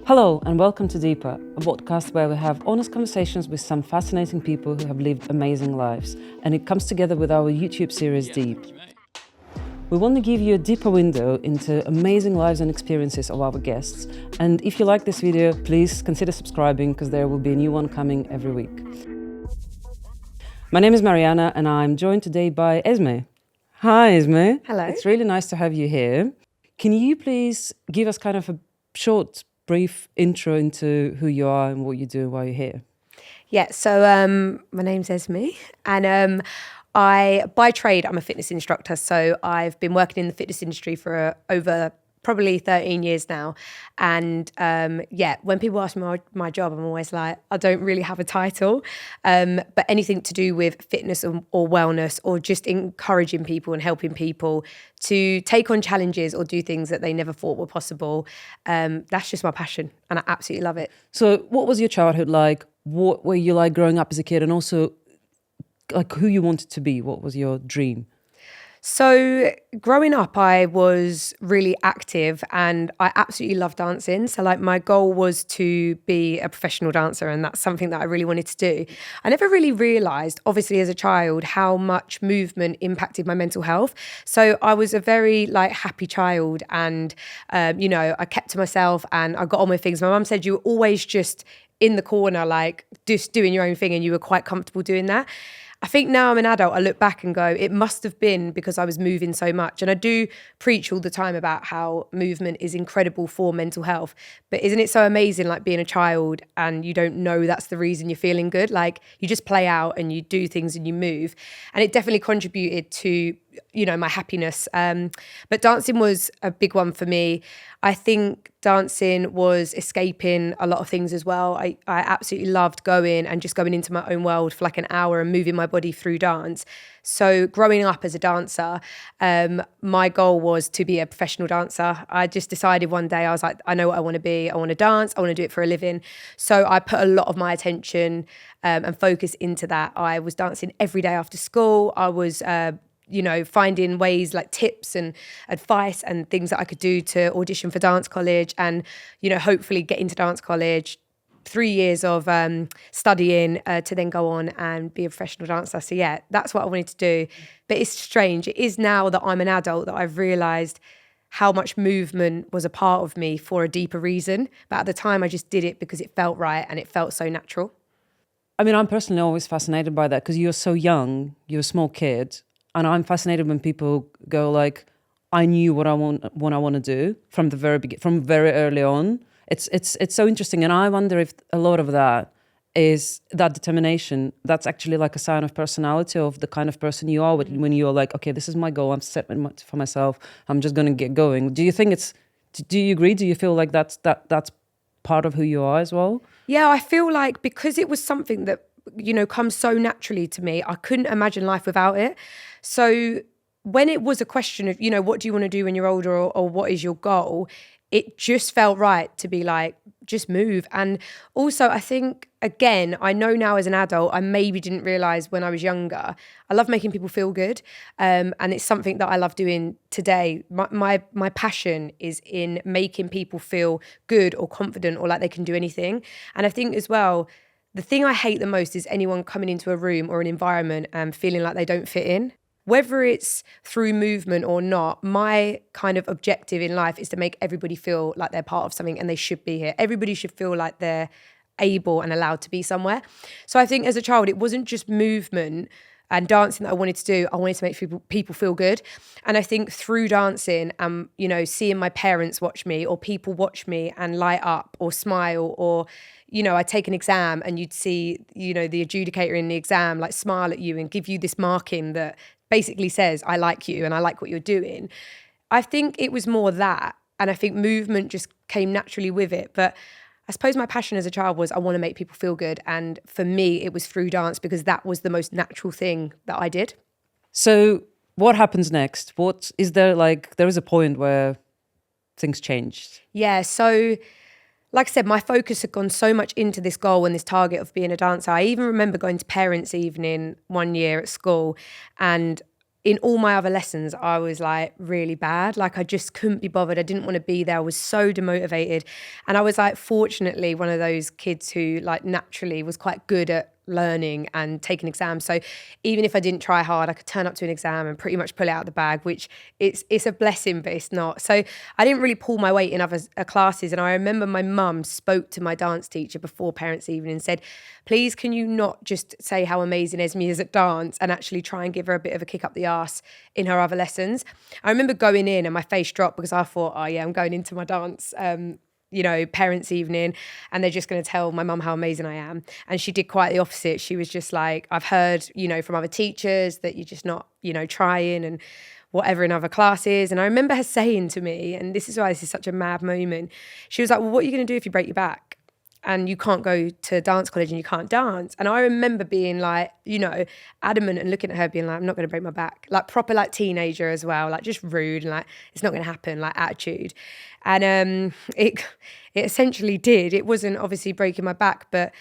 Hello and welcome to Deeper, a podcast where we have honest conversations with some fascinating people who have lived amazing lives, and it comes together with our YouTube series Deep. We want to give you a deeper window into amazing lives and experiences of our guests, and if you like this video, please consider subscribing because there will be a new one coming every week. My name is Mariana and I'm joined today by Esmee. Hi Esmee. Hello. It's really nice to have you here. Can you please give us kind of a short, brief intro into who you are and what you do while you're here? Yeah, so my name's Esmee, and by trade, I'm a fitness instructor. So I've been working in the fitness industry for over probably 13 years now. And when people ask me my job, I'm always like, I don't really have a title, but anything to do with fitness or wellness, or just encouraging people and helping people to take on challenges or do things that they never thought were possible. That's just my passion and I absolutely love it. So what was your childhood like? What were you like growing up as a kid, and also like who you wanted to be? What was your dream? So growing up, I was really active and I absolutely loved dancing. So like my goal was to be a professional dancer, and that's something that I really wanted to do. I never really realised, obviously as a child, how much movement impacted my mental health. So I was a very happy child, and I kept to myself and I got on with things. My mum said you were always just in the corner, just doing your own thing, and you were quite comfortable doing that. I think now I'm an adult, I look back and go, it must have been because I was moving so much. And I do preach all the time about how movement is incredible for mental health. But isn't it so amazing, being a child and you don't know that's the reason you're feeling good? You just play out and you do things and you move. And it definitely contributed to, my happiness. But dancing was a big one for me. I think dancing was escaping a lot of things as well. I absolutely loved going into my own world for an hour and moving my body through dance. So growing up as a dancer, my goal was to be a professional dancer. I just decided one day, I was like, I know what I want to be. I want to dance. I want to do it for a living. So I put a lot of my attention and focus into that. I was dancing every day after school. I was finding ways, tips and advice and things that I could do to audition for dance college and, hopefully get into dance college. 3 years of studying to then go on and be a professional dancer. So yeah, that's what I wanted to do. But it's strange. It is now that I'm an adult that I've realised how much movement was a part of me for a deeper reason. But at the time, I just did it because it felt right and it felt so natural. I mean, I'm personally always fascinated by that because you're so young, you're a small kid. And I'm fascinated when people go I knew what I want to do from the from very early on. It's so interesting, and I wonder if a lot of that is that determination. That's actually a sign of personality, of the kind of person you are when you're okay, this is my goal. I'm set for myself. I'm just going to get going. Do you think do you agree? Do you feel like that's part of who you are as well? Yeah, I feel because it was something that comes so naturally to me, I couldn't imagine life without it. So when it was a question of, what do you want to do when you're older, or what is your goal? It just felt right to be just move. And also, I think, again, I know now as an adult, I maybe didn't realise when I was younger, I love making people feel good. And it's something that I love doing today. My passion is in making people feel good or confident or like they can do anything. And I think as well, the thing I hate the most is anyone coming into a room or an environment and feeling like they don't fit in. Whether it's through movement or not, my kind of objective in life is to make everybody feel like they're part of something and they should be here. Everybody should feel like they're able and allowed to be somewhere. So I think as a child, it wasn't just movement and dancing that I wanted to do. I wanted to make people feel good. And I think through dancing and, seeing my parents watch me or people watch me and light up or smile, or, I take an exam and you'd see, the adjudicator in the exam smile at you and give you this marking that basically says, I like you and I like what you're doing. I think it was more that. And I think movement just came naturally with it. But I suppose my passion as a child was I want to make people feel good. And for me, it was through dance because that was the most natural thing that I did. So what happens next? What is there there is a point where things changed? Yeah, so like I said, my focus had gone so much into this goal and this target of being a dancer. I even remember going to parents' evening one year at school, and in all my other lessons, I was like really bad. Like I just couldn't be bothered. I didn't want to be there. I was so demotivated. And I was like, fortunately, one of those kids who like naturally was quite good at learning and taking exams. So even if I didn't try hard, I could turn up to an exam and pretty much pull it out of the bag, which it's a blessing, but it's not. So I didn't really pull my weight in other classes. And I remember my mum spoke to my dance teacher before parents' evening and said, please, can you not just say how amazing Esmee is at dance and actually try and give her a bit of a kick up the arse in her other lessons? I remember going in and my face dropped because I thought, oh yeah, I'm going into my dance parents' evening, and they're just going to tell my mum how amazing I am. And she did quite the opposite. She was just like, I've heard, from other teachers that you're just not, trying and whatever in other classes. And I remember her saying to me, and this is why this is such a mad moment, she was like, well, what are you going to do if you break your back? And you can't go to dance college and you can't dance. And I remember being like, adamant and looking at her being like, I'm not going to break my back. Like proper like teenager as well, like just rude and like, it's not going to happen, like attitude. And it essentially did. It wasn't obviously breaking my back, but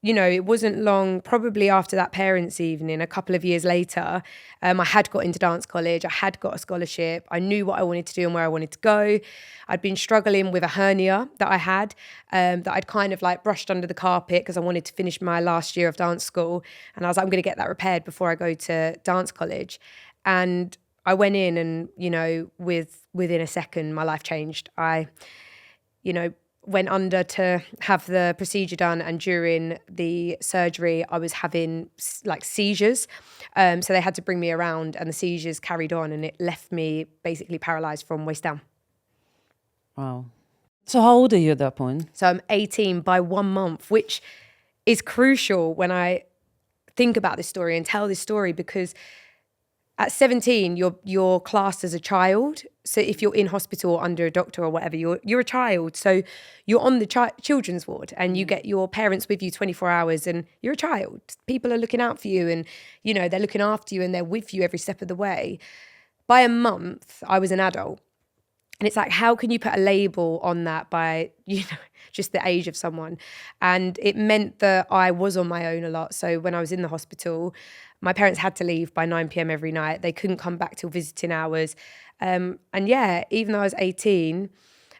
it wasn't long, probably after that parents' evening, a couple of years later, I had got into dance college. I had got a scholarship. I knew what I wanted to do and where I wanted to go. I'd been struggling with a hernia that I had, that I'd kind of like brushed under the carpet because I wanted to finish my last year of dance school. And I was like, I'm going to get that repaired before I go to dance college. And I went in and, within a second, my life changed. I, went under to have the procedure done, and during the surgery I was having like seizures, so they had to bring me around and the seizures carried on and it left me basically paralysed from waist down. Wow. So how old are you at that point? So I'm 18 by 1 month, which is crucial when I think about this story and tell this story, because at 17, you're classed as a child. So if you're in hospital or under a doctor or whatever, you're a child. So you're on the children's ward and you get your parents with you 24 hours and you're a child. People are looking out for you and, they're looking after you and they're with you every step of the way. By a month, I was an adult. And it's like, how can you put a label on that by, just the age of someone? And it meant that I was on my own a lot. So when I was in the hospital, my parents had to leave by 9 p.m. every night. They couldn't come back till visiting hours. And yeah, even though I was 18,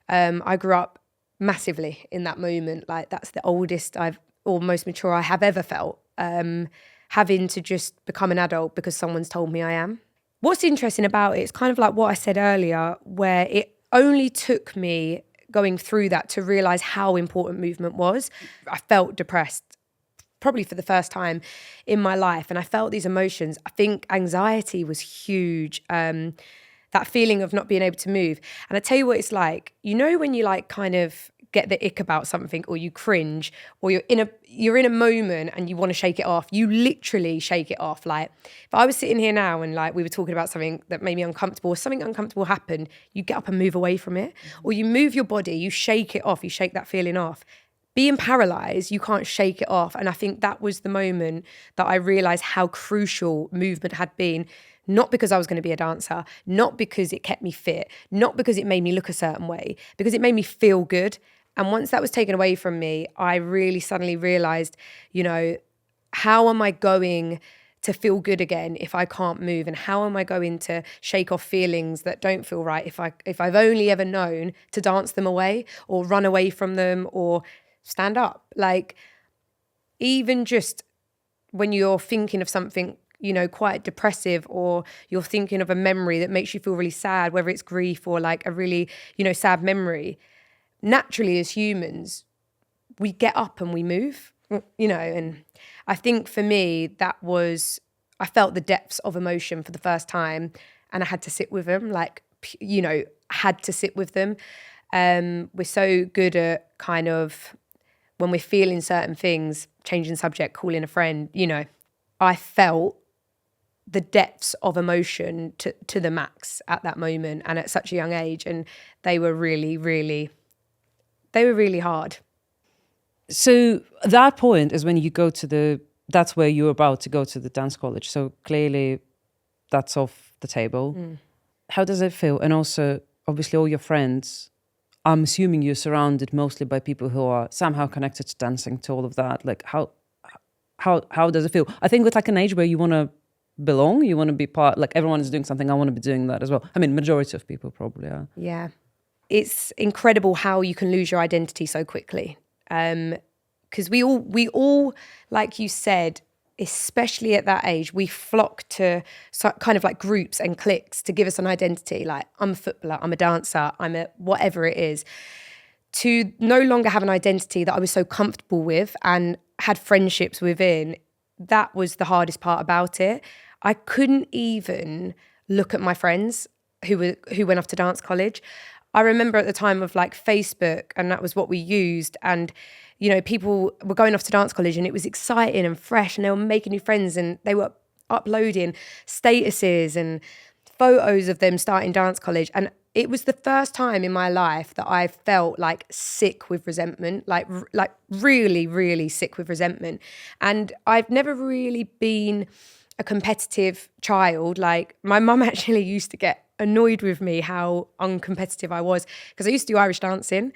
I grew up massively in that moment. Like that's the oldest or most mature I have ever felt, having to just become an adult because someone's told me I am. What's interesting about it, it's kind of like what I said earlier, where it only took me going through that to realise how important movement was. I felt depressed, probably for the first time in my life, and I felt these emotions. I think anxiety was huge, that feeling of not being able to move. And I tell you what it's like, when you like kind of get the ick about something or you cringe or you're in a moment and you want to shake it off, you literally shake it off. Like if I was sitting here now and like we were talking about something that made me uncomfortable or something uncomfortable happened, you get up and move away from it, or you move your body, you shake it off, you shake that feeling off. Being paralysed, you can't shake it off. And I think that was the moment that I realised how crucial movement had been. Not because I was going to be a dancer, not because it kept me fit, not because it made me look a certain way, because it made me feel good. And once that was taken away from me, I really suddenly realised, how am I going to feel good again if I can't move? And how am I going to shake off feelings that don't feel right if I've only ever known to dance them away or run away from them or stand up? Like even just when you're thinking of something, quite depressive, or you're thinking of a memory that makes you feel really sad, whether it's grief or like a really, sad memory, naturally as humans, we get up and we move, and I think for me, I felt the depths of emotion for the first time and I had to sit with them, had to sit with them. We're so good at kind of, when we're feeling certain things, changing subject, calling a friend, I felt the depths of emotion to the max at that moment and at such a young age. And they were really, really, hard. So that point is when you go to that's where you're about to go to the dance college. So clearly that's off the table. How does it feel? And also, obviously, all your friends, I'm assuming you're surrounded mostly by people who are somehow connected to dancing, to all of that. Like how does it feel? I think with like an age where you want to belong. You want to be part, like everyone is doing something, I want to be doing that as well. I mean, majority of people probably are. Yeah. It's incredible how you can lose your identity so quickly. Because we all, like you said, especially at that age, we flock to kind of like groups and cliques to give us an identity. Like, I'm a footballer, I'm a dancer, I'm a whatever it is. To no longer have an identity that I was so comfortable with and had friendships within, that was the hardest part about it. I couldn't even look at my friends who went off to dance college. I remember at the time of like Facebook, and that was what we used. And, you know, people were going off to dance college and it was exciting and fresh and they were making new friends and they were uploading statuses and photos of them starting dance college. And it was the first time in my life that I felt like sick with resentment, like really, really sick with resentment. And I've never really been a competitive child. Like, my mum actually used to get annoyed with me how uncompetitive I was, because I used to do Irish dancing,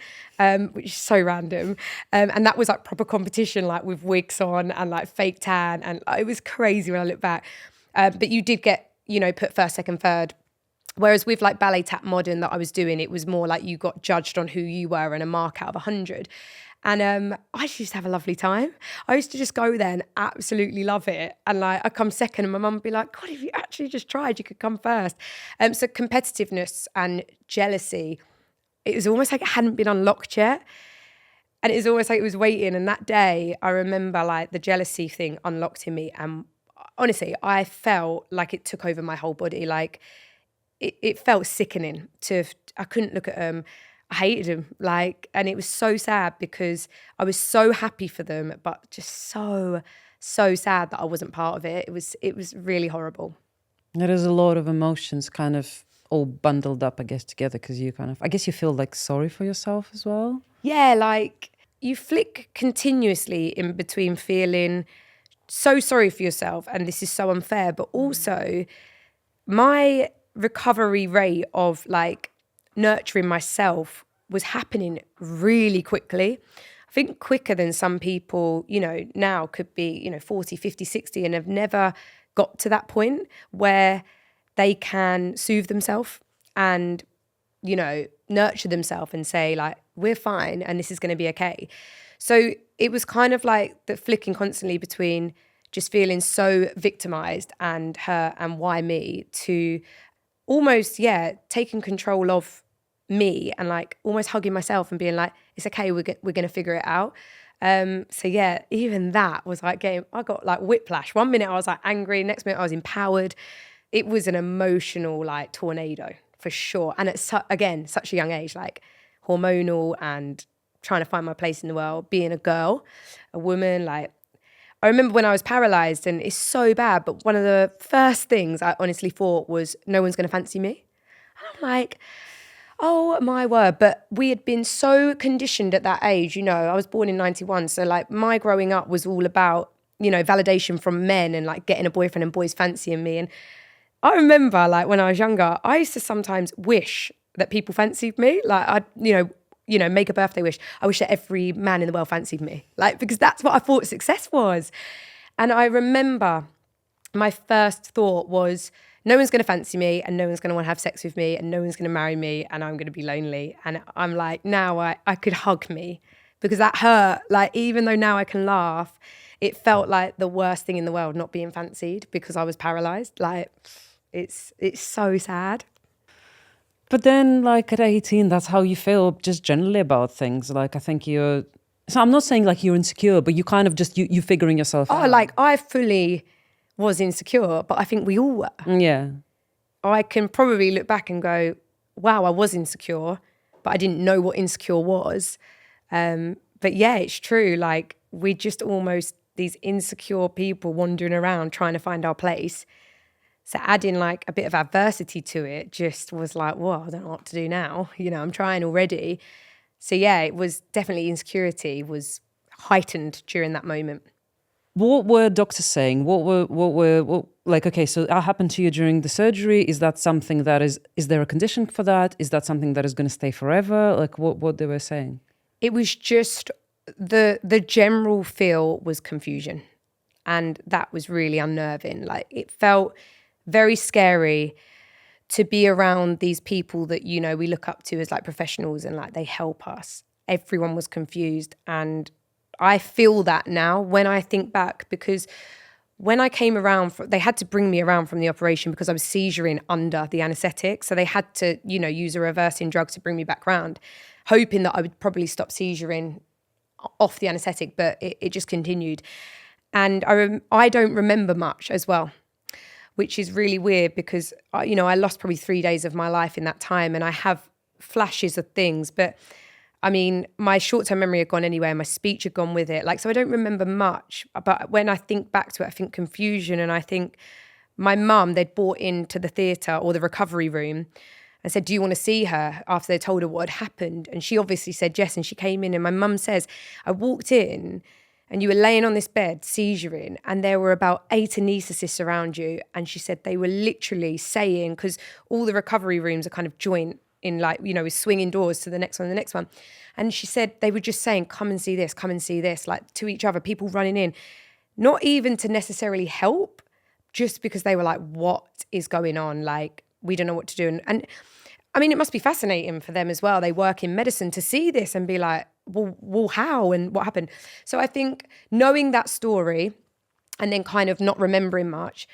which is so random. And that was like proper competition, like with wigs on and like fake tan. And it was crazy when I look back. But you did get, you know, put first, second, third. Whereas with like ballet tap modern that I was doing, it was more like you got judged on who you were and a mark out of 100. And I used to have a lovely time. I used to just go there and absolutely love it. And like, I'd come second and my mum would be like, God, if you actually just tried, you could come first. So competitiveness and jealousy, it was almost like it hadn't been unlocked yet. And it was almost like it was waiting. And that day, I remember like the jealousy thing unlocked in me. And honestly, I felt like it took over my whole body. Like, it felt sickening I couldn't look at them. I hated them, like, and it was so sad because I was so happy for them, but just so sad that I wasn't part of it. It was really horrible. There is a lot of emotions kind of all bundled up, I guess, together, because you kind of, I guess you feel like sorry for yourself as well. Yeah, like you flick continuously in between feeling so sorry for yourself and this is so unfair, but also my recovery rate of like nurturing myself was happening really quickly. I think quicker than some people, you know, now could be, you know, 40, 50, 60 and have never got to that point where they can soothe themselves and, you know, nurture themselves and say like, we're fine and this is going to be okay. So it was kind of like the flicking constantly between just feeling so victimized and hurt and why me, to almost, yeah, taking control of me and like almost hugging myself and being like, it's okay, we're going to figure it out. So yeah, even that was like I got like whiplash. 1 minute I was like angry, next minute I was empowered. It was an emotional like tornado for sure. And at again, such a young age, like hormonal and trying to find my place in the world, being a girl, a woman. Like, I remember when I was paralysed, and it's so bad, but one of the first things I honestly thought was, no one's going to fancy me. And I'm like, oh my word. But we had been so conditioned at that age, you know, I was born in 91. So like my growing up was all about, you know, validation from men and like getting a boyfriend and boys fancying me. And I remember like when I was younger, I used to sometimes wish that people fancied me. Like I'd, you know, make a birthday wish. I wish that every man in the world fancied me. Like, because that's what I thought success was. And I remember my first thought was, no one's going to fancy me and no one's going to want to have sex with me and no one's going to marry me and I'm going to be lonely. And I'm like, now I could hug me, because that hurt. Like, even though now I can laugh, it felt like the worst thing in the world not being fancied because I was paralysed. Like, it's so sad. But then, like, at 18, that's how you feel just generally about things. Like, I think so I'm not saying like you're insecure, but you kind of just, you figuring yourself out. Oh, like I fully was insecure, but I think we all were. Yeah. I can probably look back and go, wow, I was insecure, but I didn't know what insecure was. But yeah, it's true. Like, we just almost these insecure people wandering around trying to find our place. So adding like a bit of adversity to it just was like, whoa, I don't know what to do now. You know, I'm trying already. So yeah, it was definitely, insecurity was heightened during that moment. What were doctors saying? What like, okay, so that happened to you during the surgery. Is that something that is there a condition for that? Is that something that is going to stay forever? Like what they were saying? It was just the general feel was confusion. And that was really unnerving. Like, it felt very scary to be around these people that, you know, we look up to as like professionals and like they help us. Everyone was confused. And I feel that now when I think back, because when I came around, they had to bring me around from the operation because I was seizuring under the anaesthetic. So they had to, you know, use a reversing drug to bring me back round, hoping that I would probably stop seizuring off the anaesthetic, but it just continued. And I don't remember much as well, which is really weird because, you know, I lost probably 3 days of my life in that time, and I have flashes of things, but I mean, my short-term memory had gone anyway, and my speech had gone with it. Like, so I don't remember much, but when I think back to it, I think confusion. And I think my mum, they'd brought into the theatre or the recovery room and said, do you want to see her, after they told her what had happened? And she obviously said yes. And she came in, and my mum says, I walked in and you were laying on this bed, seizuring, and there were about 8 anaesthetists around you. And she said they were literally saying, because all the recovery rooms are kind of joint, in like, you know, with swinging doors to the next one, the next one. And she said they were just saying, come and see this, like to each other, people running in, not even to necessarily help, just because they were like, what is going on? Like, we don't know what to do. And I mean, it must be fascinating for them as well. They work in medicine to see this and be like, well, how and what happened? So I think knowing that story and then kind of not remembering much,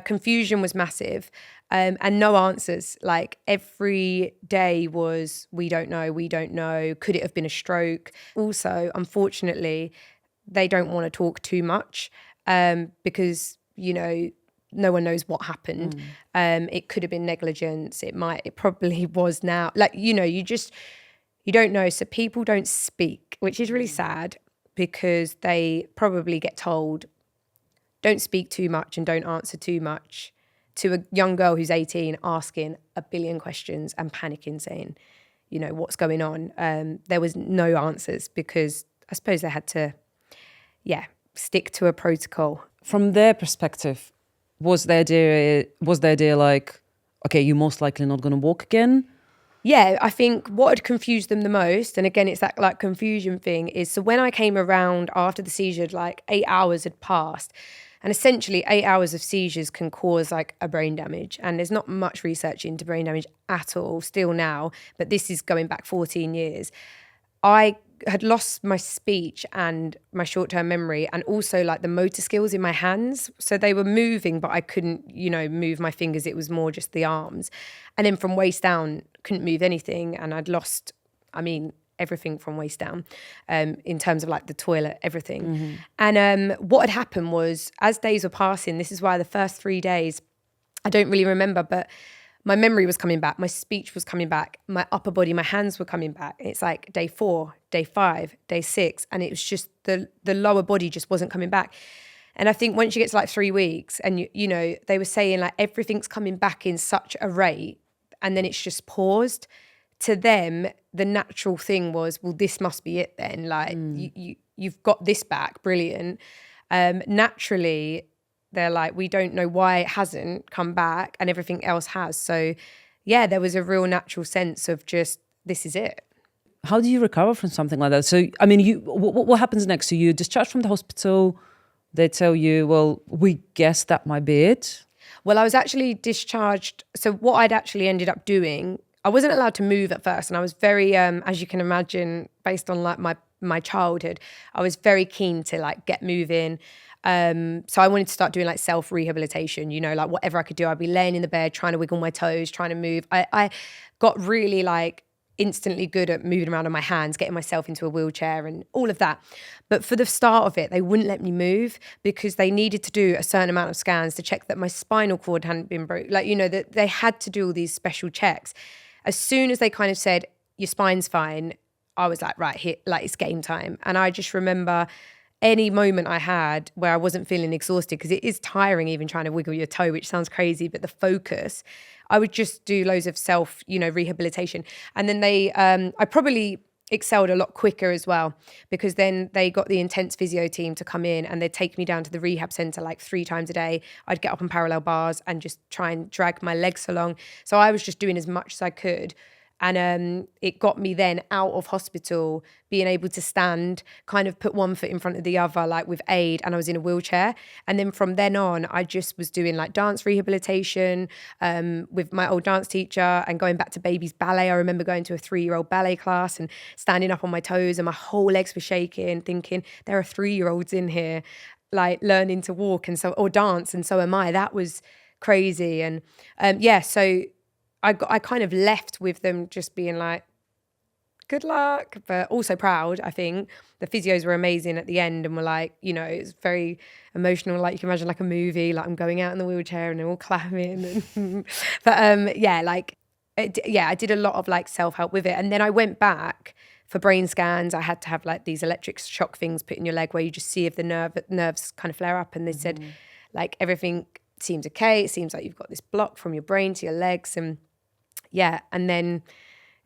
confusion was massive, and no answers. Like, every day was, we don't know. Could it have been a stroke? Also, unfortunately, they don't want to talk too much because, you know, no one knows what happened. It could have been negligence. It probably was now. Like, you know, you don't know. So people don't speak, which is really sad, because they probably get told, don't speak too much and don't answer too much, to a young girl who's 18 asking a billion questions and panicking, saying, you know, what's going on? There was no answers because I suppose they had to, stick to a protocol. From their perspective, was the idea like, okay, you're most likely not going to walk again? Yeah, I think what had confused them the most, and again, it's that like confusion thing, is so when I came around after the seizure, like 8 hours had passed, and essentially 8 hours of seizures can cause like a brain damage. And there's not much research into brain damage at all still now, but this is going back 14 years. I had lost my speech and my short-term memory, and also like the motor skills in my hands. So they were moving, but I couldn't, you know, move my fingers. It was more just the arms. And then from waist down, couldn't move anything. And I'd lost, I mean, everything from waist down, in terms of like the toilet, everything. Mm-hmm. And what had happened was, as days were passing, this is why the first 3 days, I don't really remember, but my memory was coming back, my speech was coming back, my upper body, my hands were coming back. It's like day 4, day 5, day 6, and it was just the lower body just wasn't coming back. And I think once you get to like 3 weeks, and you know, they were saying like everything's coming back in such a rate, and then it's just paused. To them, the natural thing was, well, this must be it then. Like you've got this back, brilliant. Naturally, they're like, we don't know why it hasn't come back and everything else has. So yeah, there was a real natural sense of just, this is it. How do you recover from something like that? So, I mean, what happens next? So you're discharged from the hospital, they tell you, well, we guess that might be it. Well, I was actually discharged. So what I'd actually ended up doing, I wasn't allowed to move at first. And I was very, as you can imagine, based on like my childhood, I was very keen to like get moving. So I wanted to start doing like self-rehabilitation, you know, like whatever I could do. I'd be laying in the bed, trying to wiggle my toes, trying to move. I got really like instantly good at moving around on my hands, getting myself into a wheelchair and all of that. But for the start of it, they wouldn't let me move because they needed to do a certain amount of scans to check that my spinal cord hadn't been broke. Like, you know, that they had to do all these special checks. As soon as they kind of said, your spine's fine, I was like, right, here, like it's game time. And I just remember any moment I had where I wasn't feeling exhausted, because it is tiring even trying to wiggle your toe, which sounds crazy, but the focus, I would just do loads of self, you know, rehabilitation. And then I probably excelled a lot quicker as well, because then they got the intense physio team to come in and they'd take me down to the rehab centre like 3 times a day. I'd get up on parallel bars and just try and drag my legs along. So I was just doing as much as I could. And it got me then out of hospital, being able to stand, kind of put one foot in front of the other, like with aid, and I was in a wheelchair. And then from then on, I just was doing like dance rehabilitation with my old dance teacher and going back to baby's ballet. I remember going to a 3-year-old ballet class and standing up on my toes and my whole legs were shaking, thinking there are 3-year-olds in here, like learning to walk or dance, and so am I. That was crazy. And so I kind of left with them just being like, good luck, but also proud, I think. The physios were amazing at the end and were like, you know, it's very emotional, like you can imagine like a movie, like I'm going out in the wheelchair and they're all clapping. But I did a lot of like self-help with it. And then I went back for brain scans. I had to have like these electric shock things put in your leg where you just see if the nerves kind of flare up. And they said like everything seems okay. It seems like you've got this block from your brain to your legs. And and then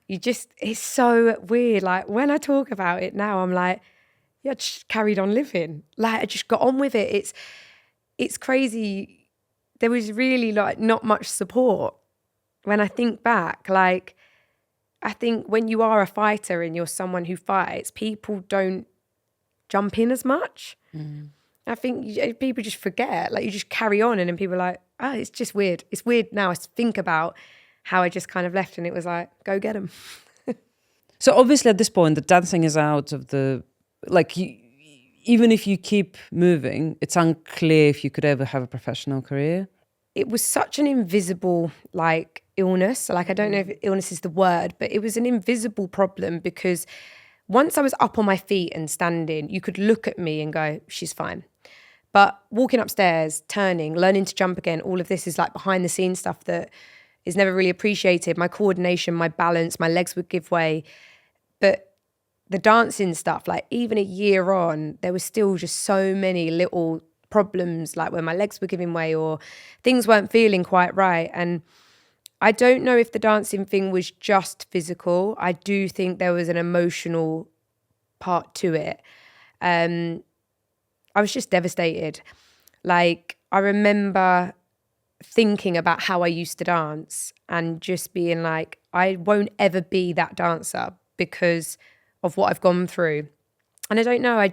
it's so weird. Like when I talk about it now, I'm like, I just carried on living. Like I just got on with it. It's crazy. There was really like not much support. When I think back, like I think when you are a fighter and you're someone who fights, people don't jump in as much. I think people just forget, like you just carry on and then people are like, it's just weird. It's weird now. I think about how I just kind of left and it was like, go get them. So obviously at this point, the dancing is out of the, like, even if you keep moving, it's unclear if you could ever have a professional career. It was such an invisible, like, illness. Like, I don't know if illness is the word, but it was an invisible problem because once I was up on my feet and standing, you could look at me and go, she's fine. But walking upstairs, turning, learning to jump again, all of this is like behind the scenes stuff that is never really appreciated. My coordination, my balance, my legs would give way. But the dancing stuff, like even a year on, there was still just so many little problems, like where my legs were giving way or things weren't feeling quite right. And I don't know if the dancing thing was just physical. I do think there was an emotional part to it. I was just devastated. Like, I remember thinking about how I used to dance and just being like, I won't ever be that dancer because of what I've gone through. And I don't know, I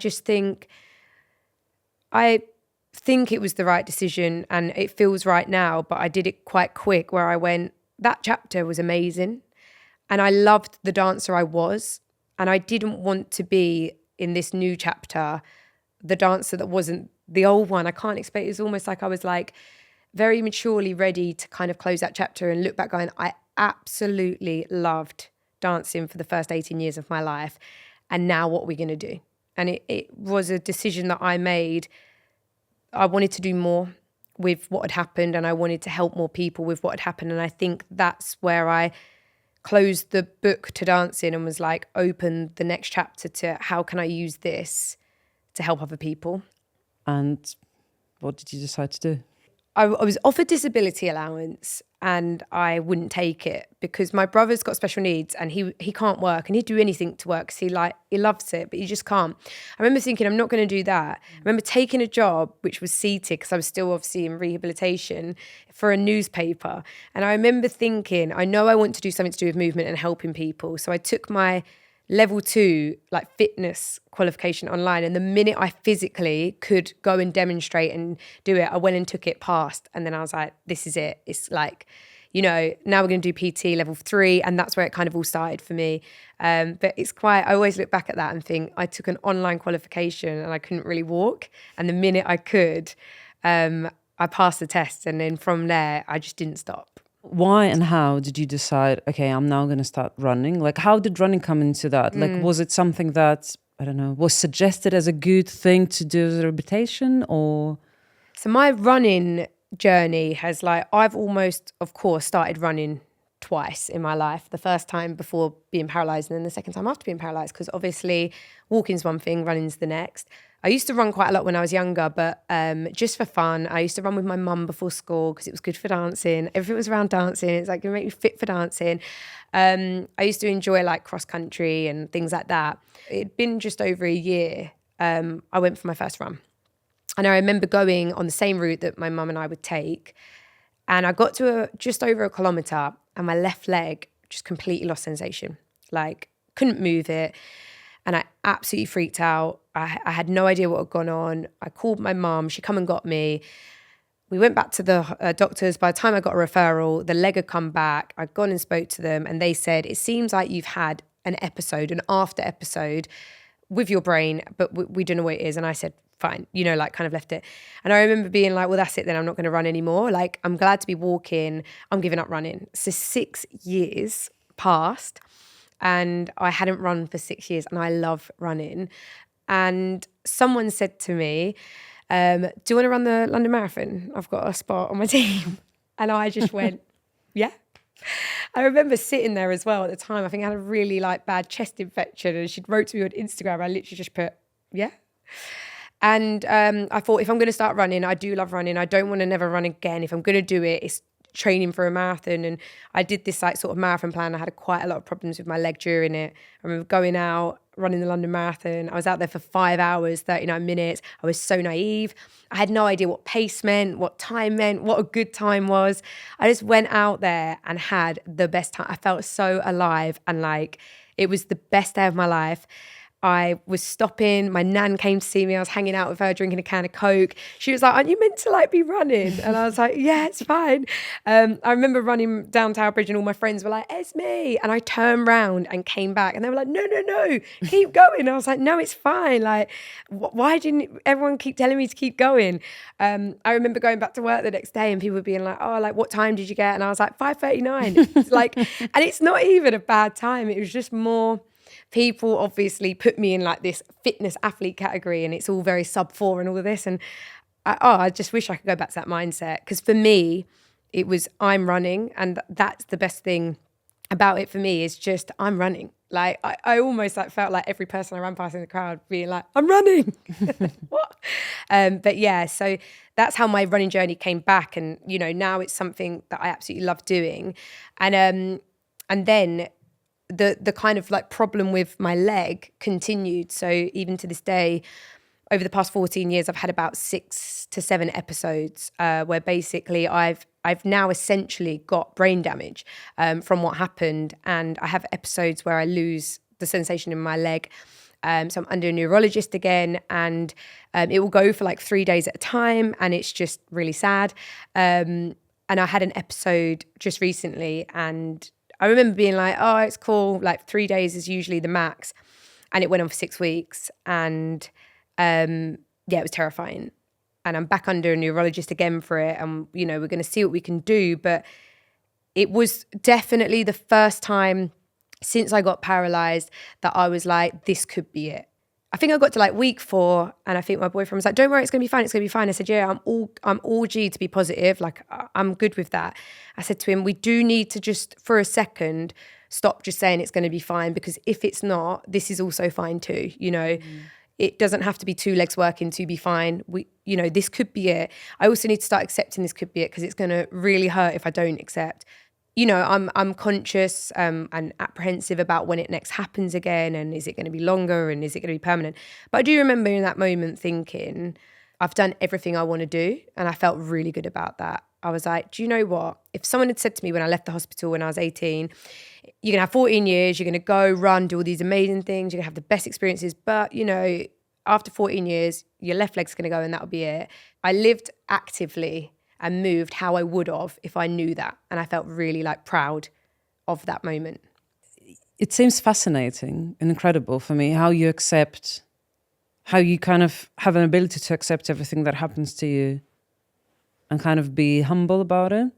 think it was the right decision and it feels right now, but I did it quite quick where I went, that chapter was amazing and I loved the dancer I was, and I didn't want to be in this new chapter the dancer that wasn't the old one. I can't explain. It was almost like I was like very maturely ready to kind of close that chapter and look back going, I absolutely loved dancing for the first 18 years of my life. And now what are we going to do? And it was a decision that I made. I wanted to do more with what had happened and I wanted to help more people with what had happened. And I think that's where I closed the book to dancing and was like, open the next chapter to how can I use this to help other people. And what did you decide to do? I was offered disability allowance and I wouldn't take it because my brother's got special needs and he can't work and he'd do anything to work because he loves it, but he just can't. I remember thinking, I'm not going to do that. I remember taking a job which was seated because I was still obviously in rehabilitation for a newspaper. And I remember thinking, I know I want to do something to do with movement and helping people. So I took my level 2 like fitness qualification online, and the minute I physically could go and demonstrate and do it, I went and took it, passed, and then I was like, this is it. It's like, you know, now we're going to do PT level 3, and that's where it kind of all started for me. But it's quite, I always look back at that and think I took an online qualification and I couldn't really walk, and the minute I could, I passed the test, and then from there I just didn't stop. Why and how did you decide, okay, I'm now going to start running? Like, how did running come into that? Like, was it something that, I don't know, was suggested as a good thing to do as a rehabilitation or? So my running journey has I've almost, of course, started running twice in my life. The first time before being paralysed and then the second time after being paralysed, because obviously walking's one thing, running's the next. I used to run quite a lot when I was younger, but just for fun. I used to run with my mum before school because it was good for dancing. Everything was around dancing. It's like, going to make me fit for dancing. I used to enjoy like cross country and things like that. It'd been just over a year. I went for my first run. And I remember going on the same route that my mum and I would take. And I got to just over a kilometre and my left leg just completely lost sensation, like couldn't move it. And I absolutely freaked out. I had no idea what had gone on. I called my mum, she come and got me. We went back to the doctors. By the time I got a referral, the leg had come back. I'd gone and spoke to them and they said, it seems like you've had an after episode with your brain, but we don't know what it is. And I said, fine, like kind of left it. And I remember being like, well, that's it then, I'm not going to run anymore. Like, I'm glad to be walking. I'm giving up running. So 6 years passed and I hadn't run for 6 years and I love running. And someone said to me, do you want to run the London Marathon? I've got a spot on my team. And I just went, yeah. I remember sitting there as well at the time. I think I had a really bad chest infection and she'd wrote to me on Instagram. I literally just put, yeah. And I thought, if I'm going to start running, I do love running. I don't want to never run again. If I'm going to do it, it's training for a marathon. And I did this sort of marathon plan. I had quite a lot of problems with my leg during it. I remember going out, running the London Marathon. I was out there for 5 hours, 39 minutes. I was so naive. I had no idea what pace meant, what time meant, what a good time was. I just went out there and had the best time. I felt so alive and it was the best day of my life. I was stopping. My nan came to see me. I was hanging out with her, drinking a can of Coke. She was like, aren't you meant to be running? And I was like, yeah, it's fine. I remember running down Tower Bridge and all my friends were like, Esmee. And I turned round and came back and they were like, no, keep going. I was like, no, it's fine. Why didn't everyone keep telling me to keep going? I remember going back to work the next day and people being like, oh, what time did you get? And I was like, 5:39. And it's not even a bad time. It was just more... People obviously put me in this fitness athlete category and it's all very sub 4 and all of this. And I just wish I could go back to that mindset. Because for me, it was I'm running. And that's the best thing about it for me is just I'm running. I almost felt like every person I ran past in the crowd being like, I'm running. What? But yeah, so that's how my running journey came back. And, now it's something that I absolutely love doing. And then... The kind of problem with my leg continued. So even to this day, over the past 14 years, I've had about 6 to 7 episodes where basically I've now essentially got brain damage from what happened. And I have episodes where I lose the sensation in my leg. So I'm under a neurologist again and it will go for 3 days at a time and it's just really sad. And I had an episode just recently and I remember being like, oh, it's cool. 3 days is usually the max. And it went on for 6 weeks. And it was terrifying. And I'm back under a neurologist again for it. And, we're going to see what we can do. But it was definitely the first time since I got paralysed that I was like, this could be it. I think I got to week 4 and I think my boyfriend was like, don't worry, it's going to be fine. It's going to be fine. I said, yeah, I'm all G to be positive. I'm good with that. I said to him, we do need to just for a second stop just saying it's going to be fine because if it's not, this is also fine too. It doesn't have to be 2 legs working to be fine. This could be it. I also need to start accepting this could be it because it's going to really hurt if I don't accept. I'm conscious and apprehensive about when it next happens again and is it going to be longer and is it going to be permanent? But I do remember in that moment thinking, I've done everything I want to do and I felt really good about that. I was like, do you know what? If someone had said to me when I left the hospital when I was 18, you're going to have 14 years, you're going to go run, do all these amazing things, you're going to have the best experiences, but after 14 years, your left leg's going to go and that'll be it. I lived actively and moved how I would have if I knew that. And I felt really proud of that moment. It seems fascinating and incredible for me how you kind of have an ability to accept everything that happens to you and kind of be humble about it.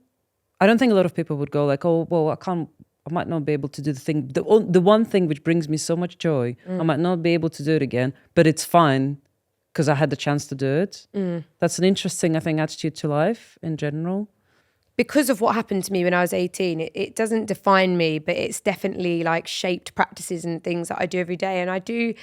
I don't think a lot of people would go oh, well, I might not be able to do the one thing which brings me so much joy. I might not be able to do it again, but it's fine. Because I had the chance to do it. That's an interesting, I think, attitude to life in general. Because of what happened to me when I was 18, it doesn't define me, but it's definitely shaped practices and things that I do every day. And I do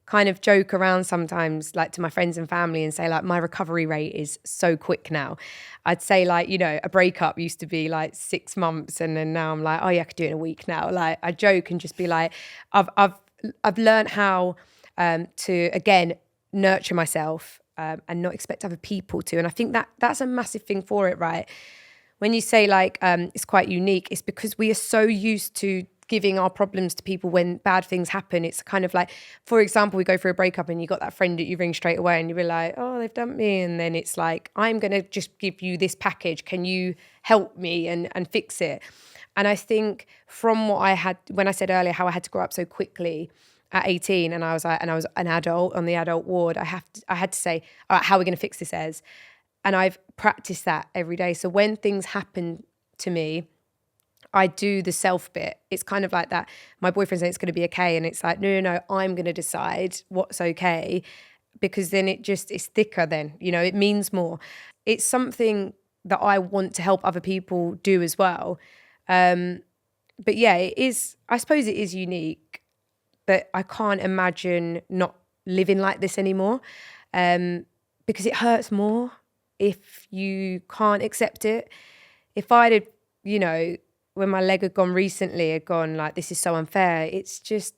kind of joke around sometimes to my friends and family and say my recovery rate is so quick now. I'd say a breakup used to be 6 months and then now I'm oh yeah, I could do it in a week now. I joke and just be I've learned how to, again, nurture myself and not expect other people to. And I think that's a massive thing for it, right? when you say like it's quite unique, it's because we are so used to giving our problems to people when bad things happen. It's kind of like, for example, we go through a breakup and you got that friend that you ring straight away and you be like, oh, they've dumped me. And then it's like, I'm going to just give you this package. Can you help me and fix it? And I think from what I had, when I said earlier how I had to grow up so quickly at 18 and I was an adult on the adult ward, I had to say, all right, how are we going to fix this as? And I've practiced that every day. So when things happen to me, I do the self bit. It's kind of like that. My boyfriend says it's going to be okay. And it's like, no, I'm going to decide what's okay, because then it's thicker then, it means more. It's something that I want to help other people do as well. But yeah, I suppose it is unique, but I can't imagine not living like this anymore, because it hurts more if you can't accept it. If I'd had, when my leg had gone recently, had gone like, this is so unfair. It's just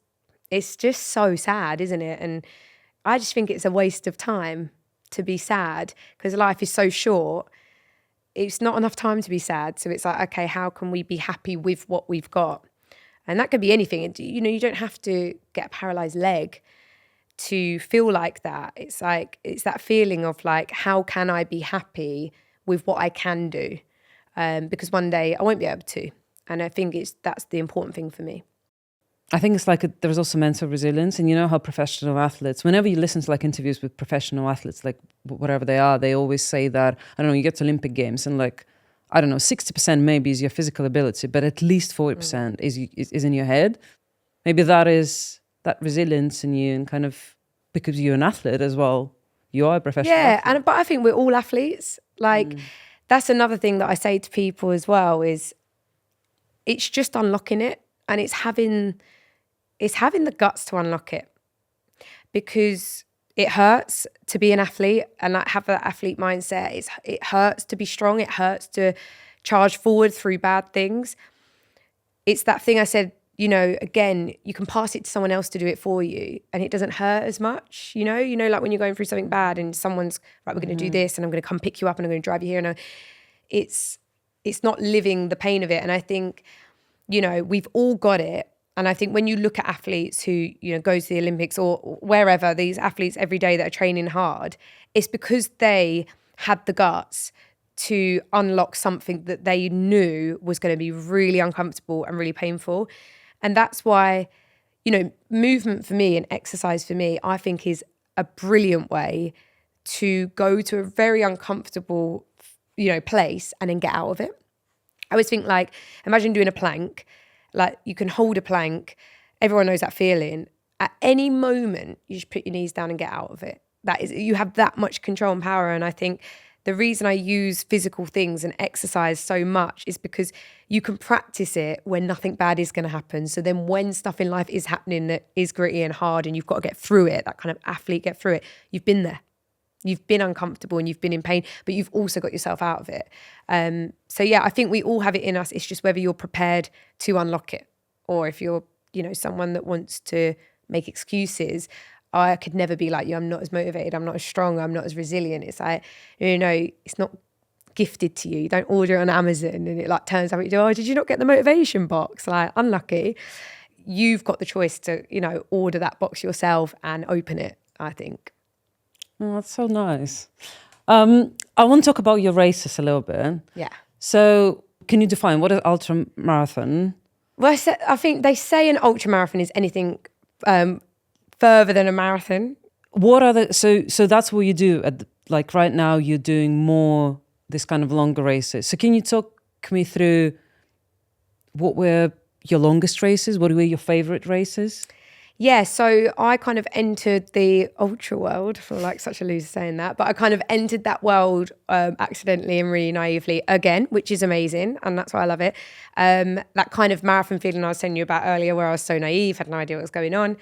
so sad, isn't it? And I just think it's a waste of time to be sad, because life is so short. It's not enough time to be sad. So it's like, okay, how can we be happy with what we've got? And that could be anything. You don't have to get a paralyzed leg to feel like that. It's like, it's that feeling of like, how can I be happy with what I can do? Because one day I won't be able to. And I think that's the important thing for me. I think it's like there's also mental resilience. And you know how professional athletes, whenever you listen to like interviews with professional athletes, like whatever they are, they always say that, I don't know, you get to Olympic Games and like, I don't know, 60% maybe is your physical ability, but at least 40% is in your head. Maybe that is that resilience in you, and kind of, because you're an athlete as well, you are a professional athlete. But I think we're all athletes. Like, that's another thing that I say to people as well, is it's just unlocking it, and it's having the guts to unlock it, because it hurts to be an athlete and like have that athlete mindset. It hurts to be strong. It hurts to charge forward through bad things. It's that thing I said, again, you can pass it to someone else to do it for you and it doesn't hurt as much, like when you're going through something bad and someone's right, we're going to do this and I'm going to come pick you up and I'm going to drive you here. And it's not living the pain of it. And I think, we've all got it. And I think when you look at athletes who, go to the Olympics or wherever, these athletes every day that are training hard, it's because they had the guts to unlock something that they knew was going to be really uncomfortable and really painful. And that's why, movement for me and exercise for me, I think is a brilliant way to go to a very uncomfortable, place and then get out of it. I always think like, imagine doing a plank. Like you can hold a plank. Everyone knows that feeling. At any moment, you just put your knees down and get out of it. You have that much control and power. And I think the reason I use physical things and exercise so much is because you can practice it when nothing bad is going to happen. So then when stuff in life is happening that is gritty and hard and you've got to get through it, that kind of athlete get through it, you've been there. You've been uncomfortable and you've been in pain, but you've also got yourself out of it. So yeah, I think we all have it in us. It's just whether you're prepared to unlock it, or if you're, someone that wants to make excuses. I could never be like you. I'm not as motivated. I'm not as strong. I'm not as resilient. It's like, it's not gifted to you. You don't order it on Amazon and it like turns out you do. Oh, did you not get the motivation box? Like, unlucky. You've got the choice to, order that box yourself and open it, I think. Oh, that's so nice. I want to talk about your races a little bit. Yeah. So can you define what is ultramarathon? Well, I think they say an ultramarathon is anything further than a marathon. What are so that's what you do like right now you're doing more this kind of longer races. So can you talk me through what were your longest races? What were your favorite races? Yeah, so I kind of entered the ultra world. I feel like such a loser saying that, but I kind of entered that world accidentally and really naively again, which is amazing, and that's why I love it. That kind of marathon feeling I was telling you about earlier, where I was so naive, had no idea what was going on.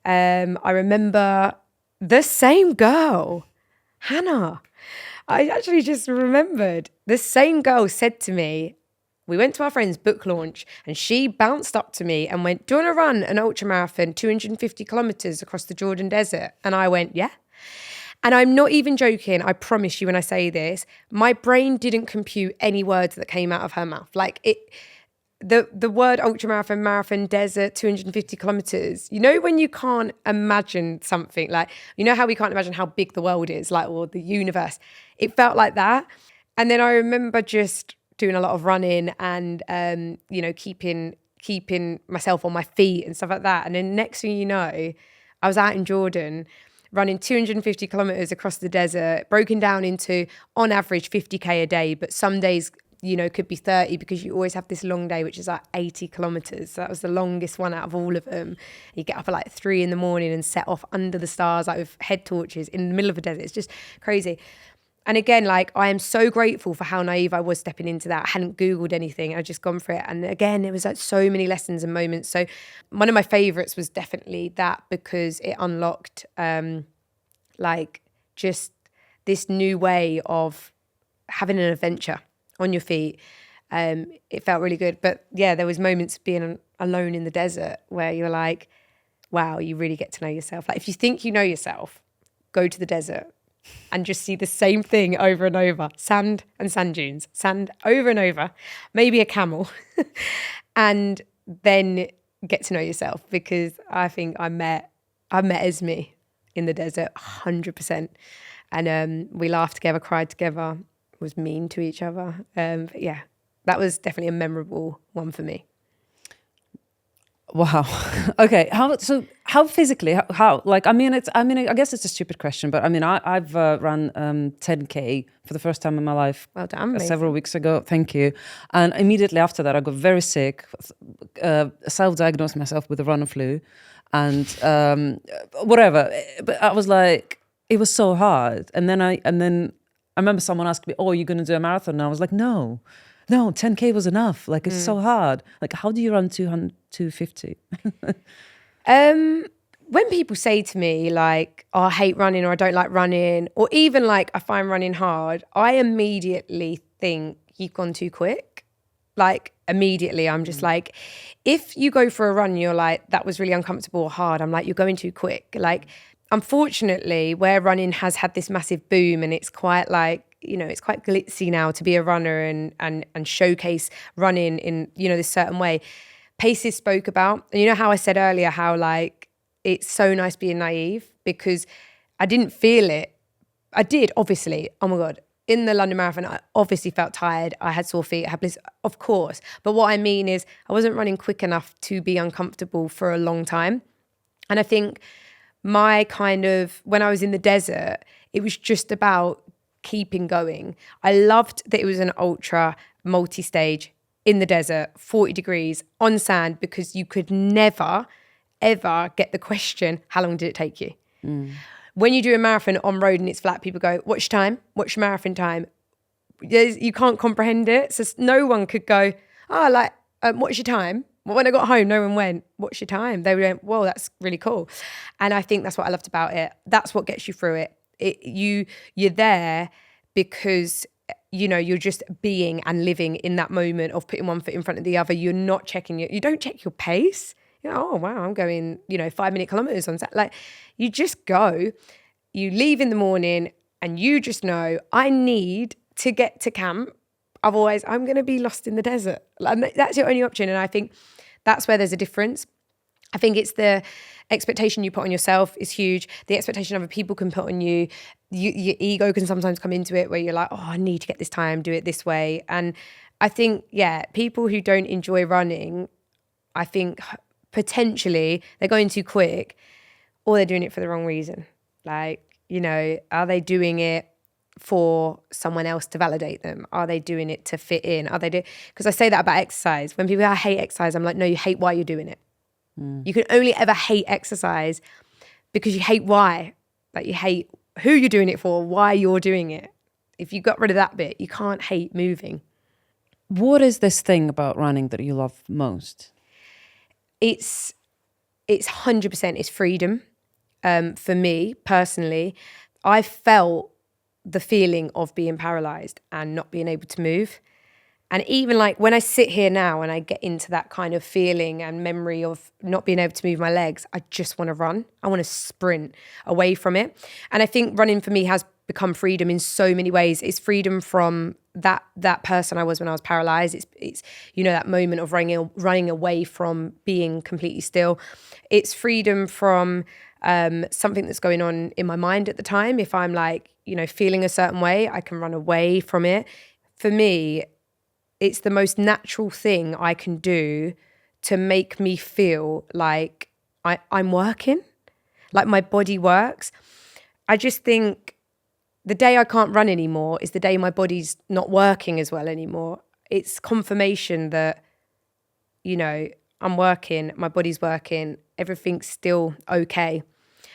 I remember the same girl, Hannah. I actually just remembered the same girl said to me, we went to our friend's book launch and she bounced up to me and went, do you want to run an ultramarathon, 250 kilometers across the Jordan desert? And I went, yeah. And I'm not even joking. I promise you when I say this, my brain didn't compute any words that came out of her mouth. Like the word ultramarathon, marathon, desert, 250 kilometers, you know, when you can't imagine something, like, you know how we can't imagine how big the world is, like, or the universe. It felt like that. And then I remember just doing a lot of running and, you know, keeping myself on my feet and stuff like that. And then next thing you know, I was out in Jordan running 250 kilometers across the desert, broken down into, on average, 50K a day. But some days, you know, could be 30 because you always have this long day, which is like 80 kilometers. So that was the longest one out of all of them. You get up at like 3 a.m. and set off under the stars, like with head torches in the middle of the desert. It's just crazy. And again, like, I am so grateful for how naive I was stepping into that. I hadn't Googled anything. I'd just gone for it. And again, it was like so many lessons and moments. So one of my favorites was definitely that, because it unlocked like just this new way of having an adventure on your feet. It felt really good. But yeah, there was moments being alone in the desert where you're like, wow, you really get to know yourself. Like, if you think you know yourself, go to the desert and just see the same thing over and over. Sand and sand dunes, sand over and over, maybe a camel. And then get to know yourself, because I think I met Esmee in the desert 100%. And we laughed together, cried together, was mean to each other. But yeah, that was definitely a memorable one for me. Wow. Okay. How physically? How? Like, I guess it's a stupid question, but I mean, I've run 10K for the first time in my life. Well done, several weeks ago. Thank you. And immediately after that, I got very sick. Self-diagnosed myself with the runner flu, and whatever. But I was like, it was so hard. And then I remember someone asked me, "Oh, you're going to do a marathon?" And I was like, No, 10K was enough. Like, it's so hard. Like, how do you run 250? When people say to me, like, oh, I hate running, or I don't like running, or even like, I find running hard, I immediately think you've gone too quick. Like, immediately, I'm just like, if you go for a run, you're like, that was really uncomfortable or hard, I'm like, you're going too quick. Like, unfortunately, where running has had this massive boom, and it's quite like, you know, it's quite glitzy now to be a runner and showcase running in, you know, this certain way. Paces spoke about, and you know how I said earlier how, like, it's so nice being naive, because I didn't feel it. I did, obviously. Oh my God. In the London Marathon, I obviously felt tired. I had sore feet, I had bliss, of course. But what I mean is, I wasn't running quick enough to be uncomfortable for a long time. And I think my kind of, when I was in the desert, it was just about keeping going. I loved that it was an ultra multi-stage in the desert, 40 degrees on sand, because you could never, ever get the question, how long did it take you? When you do a marathon on road and it's flat, people go, what's your time? What's your marathon time? You can't comprehend it. So no one could go, oh, like, what's your time? Well, when I got home, no one went, what's your time? They went, whoa, that's really cool. And I think that's what I loved about it. That's what gets you through it. You're there because, you know, you're just being and living in that moment of putting one foot in front of the other. You're not checking you don't check your pace. You know, oh wow, I'm going, 5-minute kilometers on that. Like, you just go, you leave in the morning, and you just know, I need to get to camp. Otherwise, I'm going to be lost in the desert. And that's your only option. And I think that's where there's a difference. I think it's the expectation you put on yourself is huge. The expectation other people can put on you. Your ego can sometimes come into it where you're like, oh, I need to get this time, do it this way. And I think, people who don't enjoy running, I think potentially they're going too quick, or they're doing it for the wrong reason. Like, are they doing it for someone else to validate them? Are they doing it to fit in? Because I say that about exercise. When people say, I hate exercise, I'm like, no, you hate why you're doing it. You can only ever hate exercise because you hate why. Like, you hate who you're doing it for, why you're doing it. If you got rid of that bit, you can't hate moving. What is this thing about running that you love most? It's 100%, it's freedom. For me personally, I felt the feeling of being paralyzed and not being able to move. And even like when I sit here now and I get into that kind of feeling and memory of not being able to move my legs, I just want to run. I want to sprint away from it. And I think running for me has become freedom in so many ways. It's freedom from that person I was when I was paralyzed. It's you know, that moment of running away from being completely still. It's freedom from something that's going on in my mind at the time. If I'm like, you know, feeling a certain way, I can run away from it. For me, it's the most natural thing I can do to make me feel like I'm working, like my body works. I just think the day I can't run anymore is the day my body's not working as well anymore. It's confirmation that, you know, I'm working, my body's working, everything's still okay.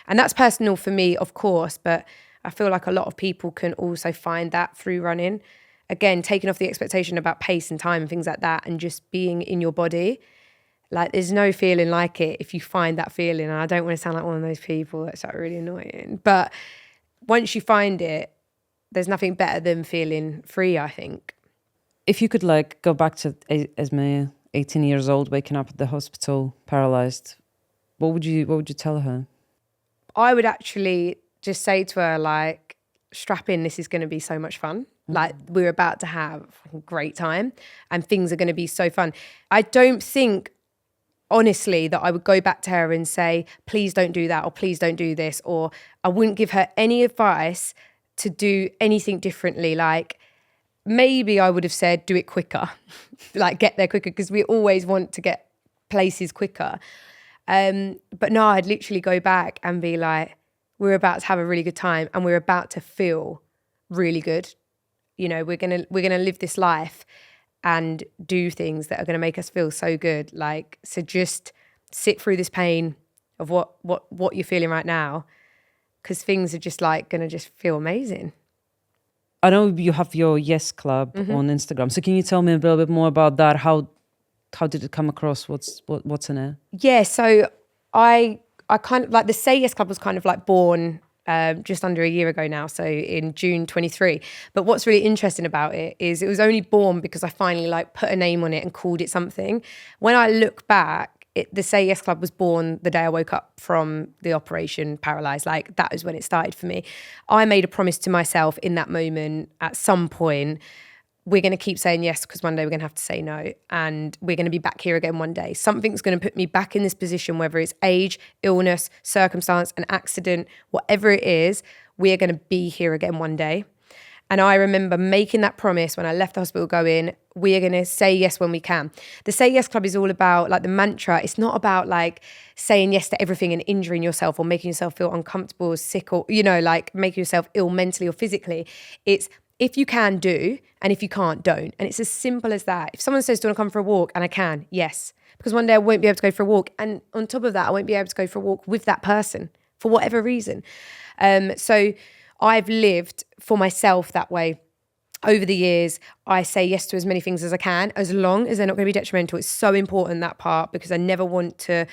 And that's personal for me, of course, but I feel like a lot of people can also find that through running. Again, taking off the expectation about pace and time and things like that, and just being in your body. Like, there's no feeling like it if you find that feeling. And I don't want to sound like one of those people that's like really annoying. But once you find it, there's nothing better than feeling free, I think. If you could like go back to Esmee, 18 years old, waking up at the hospital, paralyzed, what would you tell her? I would actually just say to her, like, strap in, this is going to be so much fun. Like, we're about to have a great time and things are going to be so fun. I don't think, honestly, that I would go back to her and say, please don't do that, or please don't do this, or I wouldn't give her any advice to do anything differently. Like, maybe I would have said, do it quicker, like get there quicker, because we always want to get places quicker. But no, I'd literally go back and be like, we're about to have a really good time and we're about to feel really good. You know, we're gonna live this life and do things that are gonna make us feel so good. Like, so just sit through this pain of what you're feeling right now, because things are just like gonna just feel amazing. I know you have your Yes Club on Instagram, so can you tell me a little bit more about that? How did it come across? What's in it? Yeah, so I kind of like the Say Yes Club was kind of like born just under a year ago now, so in June 23. But what's really interesting about it is it was only born because I finally like put a name on it and called it something. When I look back, the Say Yes Club was born the day I woke up from the operation, Paralysed. Like, that is when it started for me. I made a promise to myself in that moment, at some point, we're going to keep saying yes, because one day we're going to have to say no, and we're going to be back here again one day. Something's going to put me back in this position, whether it's age, illness, circumstance, an accident, whatever it is, we're going to be here again one day. And I remember making that promise when I left the hospital, going, we are going to say yes when we can. The Say Yes Club is all about, like, the mantra. It's not about like saying yes to everything and injuring yourself or making yourself feel uncomfortable or sick, or, you know, like making yourself ill mentally or physically. It's, if you can, do, and if you can't, don't. And it's as simple as that. If someone says, do you want to come for a walk? And I can, yes. Because one day I won't be able to go for a walk. And on top of that, I won't be able to go for a walk with that person for whatever reason. So I've lived for myself that way. Over the years, I say yes to as many things as I can, as long as they're not going to be detrimental. It's so important, that part, because I never want to,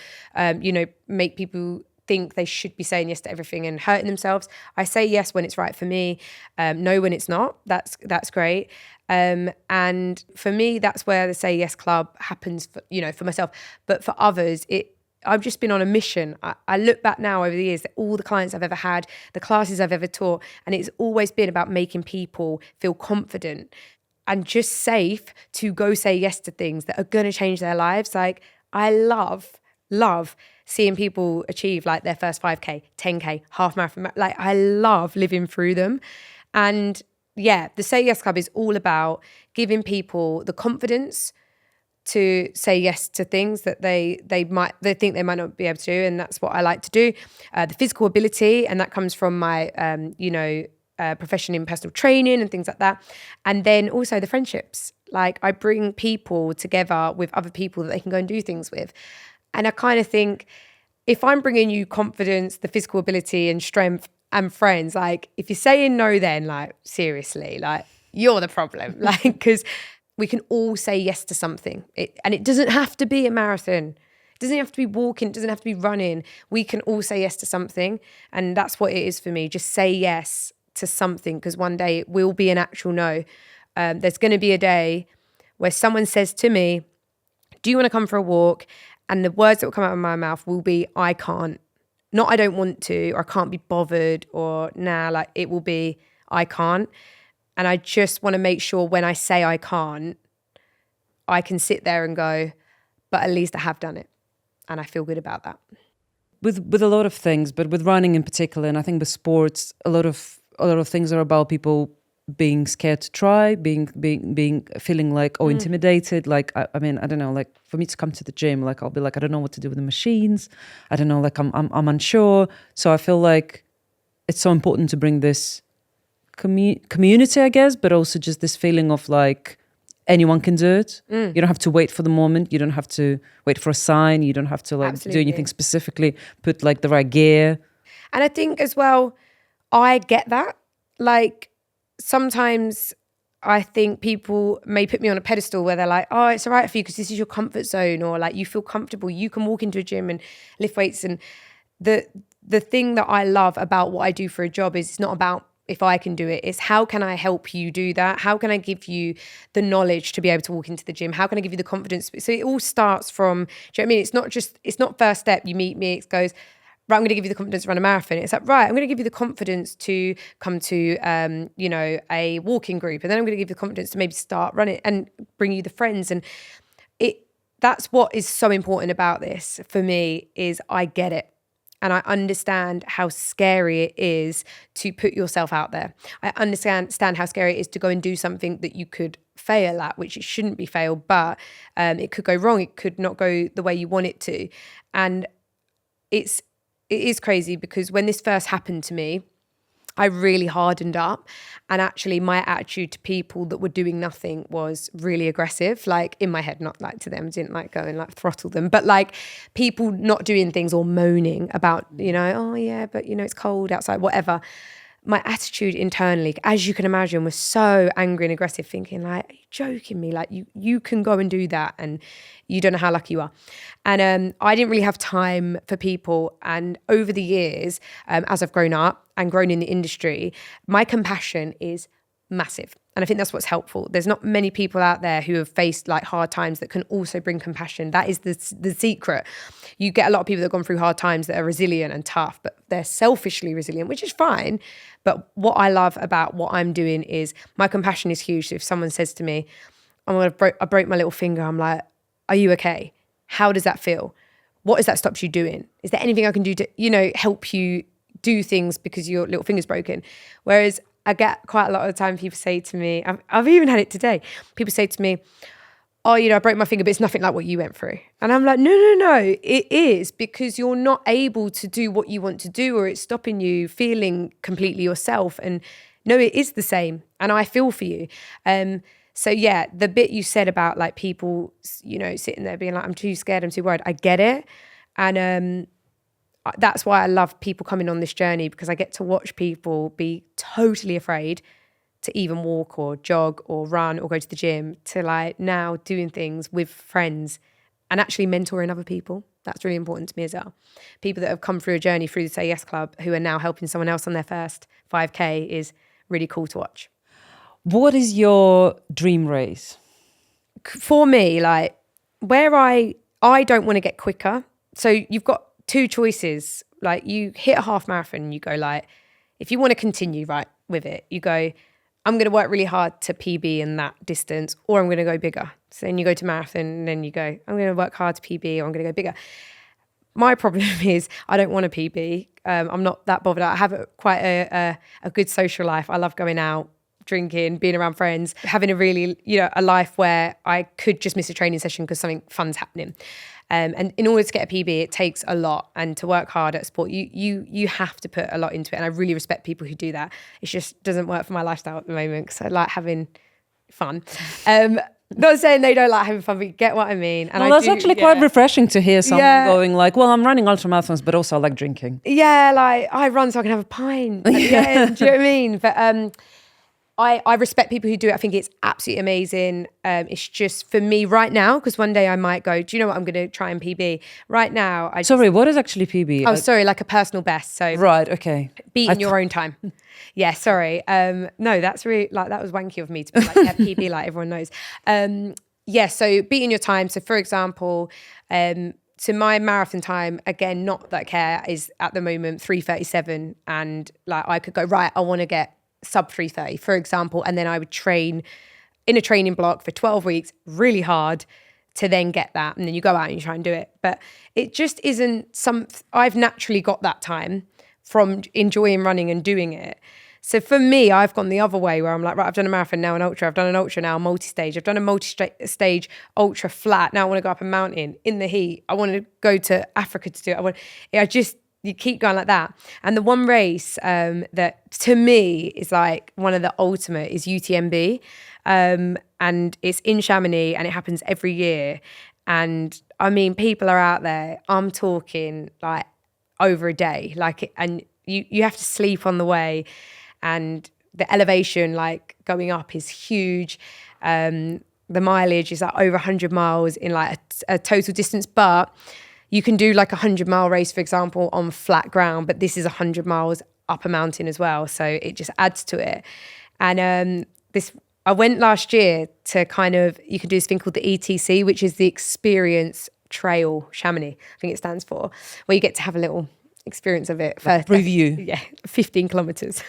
make people think they should be saying yes to everything and hurting themselves. I say yes when it's right for me, no when it's not. That's great. And for me, that's where the Say Yes Club happens, for myself. But for others, I've just been on a mission. I look back now over the years at all the clients I've ever had, the classes I've ever taught, and it's always been about making people feel confident and just safe to go say yes to things that are going to change their lives. Like, I love seeing people achieve like their first 5K, 10K, half marathon. Like, I love living through them. And yeah, the Say Yes Club is all about giving people the confidence to say yes to things that they think they might not be able to do, and that's what I like to do. The physical ability, and that comes from my profession in personal training and things like that. And then also the friendships. Like, I bring people together with other people that they can go and do things with. And I kind of think, if I'm bringing you confidence, the physical ability and strength and friends, like, if you're saying no, then like, seriously, like, you're the problem. Like, because we can all say yes to something. And it doesn't have to be a marathon. It doesn't have to be walking. It doesn't have to be running. We can all say yes to something. And that's what it is for me. Just say yes to something, because one day it will be an actual no. There's going to be a day where someone says to me, do you want to come for a walk? And the words that will come out of my mouth will be, I can't. Not I don't want to, or I can't be bothered, or nah, like it will be, I can't. And I just want to make sure when I say I can't, I can sit there and go, but at least I have done it. And I feel good about that. With a lot of things, but with running in particular, and I think with sports, a lot of things are about people being scared to try, being feeling like intimidated. Like I mean, I don't know. Like for me to come to the gym, like I'll be like, I don't know what to do with the machines. I don't know. Like I'm unsure. So I feel like it's so important to bring this community, I guess, but also just this feeling of like anyone can do it. You don't have to wait for the moment. You don't have to wait for a sign. You don't have to like do anything specifically. Put like the right gear. And I think as well, I get that. Like sometimes I think people may put me on a pedestal where they're like, oh, it's all right for you because this is your comfort zone, or like you feel comfortable. You can walk into a gym and lift weights. And the thing that I love about what I do for a job is it's not about if I can do it, it's how can I help you do that? How can I give you the knowledge to be able to walk into the gym? How can I give you the confidence? So it all starts from, do you know what I mean? It's not first step, you meet me, it goes, right, I'm going to give you the confidence to run a marathon. It's like, right, I'm going to give you the confidence to come to, a walking group. And then I'm going to give you the confidence to maybe start running and bring you the friends. And that's what is so important about this for me is I get it. And I understand how scary it is to put yourself out there. I understand how scary it is to go and do something that you could fail at, which it shouldn't be fail, but it could go wrong. It could not go the way you want it to. And it is crazy because when this first happened to me, I really hardened up, and actually my attitude to people that were doing nothing was really aggressive, like in my head, not like to them, didn't like go and like throttle them, but like people not doing things or moaning about, oh yeah, but it's cold outside, whatever. My attitude internally, as you can imagine, was so angry and aggressive, thinking like, are you joking me? Like you can go and do that and you don't know how lucky you are. And I didn't really have time for people. And over the years, as I've grown up and grown in the industry, my compassion is massive. And I think that's what's helpful. There's not many people out there who have faced like hard times that can also bring compassion. That is the secret. You get a lot of people that have gone through hard times that are resilient and tough, but they're selfishly resilient, which is fine. But what I love about what I'm doing is my compassion is huge. So if someone says to me, I broke my little finger, I'm like, are you okay? How does that feel? What has that stopped you doing? Is there anything I can do to, help you do things because your little finger's broken? Whereas I get quite a lot of the time people say to me, I've even had it today, people say to me, oh, I broke my finger, but it's nothing like what you went through. And I'm like, no, it is, because you're not able to do what you want to do, or it's stopping you feeling completely yourself. And no, it is the same. And I feel for you. So yeah, the bit you said about like people, sitting there being like, I'm too scared, I'm too worried. I get it. And that's why I love people coming on this journey, because I get to watch people be totally afraid to even walk or jog or run or go to the gym, to like now doing things with friends and actually mentoring other people. That's really important to me as well. People that have come through a journey through the Say Yes Club who are now helping someone else on their first 5K is really cool to watch. What is your dream race? For me, like where I don't want to get quicker. So you've got two choices. Like you hit a half marathon, you go like, if you want to continue right with it, you go, I'm going to work really hard to PB in that distance, or I'm going to go bigger. So then you go to marathon and then you go, I'm going to work hard to PB, or I'm going to go bigger. My problem is I don't want to PB. I'm not that bothered. I have quite a good social life. I love going out, drinking, being around friends, having a really, a life where I could just miss a training session because something fun's happening. And in order to get a PB, it takes a lot. And to work hard at sport, you have to put a lot into it. And I really respect people who do that. It just doesn't work for my lifestyle at the moment because I like having fun. Not saying they don't like having fun, but you get what I mean. And that's actually quite refreshing to hear someone going like, well, I'm running ultramarathons, but also I like drinking. Yeah, like I run so I can have a pint at the end. Do you know what I mean? But I respect people who do it. I think it's absolutely amazing. It's just for me right now, because one day I might go, do you know what, I'm going to try and PB. Right now, what is actually PB? Oh, sorry, like a personal best. So right, okay. Beating your own time. Yeah, sorry. No, that's really, like, that was wanky of me to be like, yeah, PB, like everyone knows. Yeah, so beating your time. So for example, so my marathon time, again, not that I care, is at the moment 3:37, and like I could go, right, I want to get sub 3:30, for example, and then I would train in a training block for 12 weeks, really hard, to then get that, and then you go out and you try and do it. But it just isn't I've naturally got that time from enjoying running and doing it. So for me, I've gone the other way where I'm like, right, I've done a marathon, now an ultra. I've done an ultra, now a multi-stage. I've done a multi-stage ultra flat. Now I want to go up a mountain in the heat. I want to go to Africa to do it. You keep going like that. And the one race that to me is like one of the ultimate is UTMB. And it's in Chamonix and it happens every year. And I mean, people are out there, I'm talking like over a day, and you have to sleep on the way. And the elevation, like going up, is huge. The mileage is like over 100 miles in like a total distance, but you can do like a 100-mile race, for example, on flat ground, but this is 100 miles up a mountain as well. So it just adds to it. And I went last year to you can do this thing called the ETC, which is the Experience Trail Chamonix, I think it stands for, where you get to have a little experience of it for review. Yeah, 15 kilometers.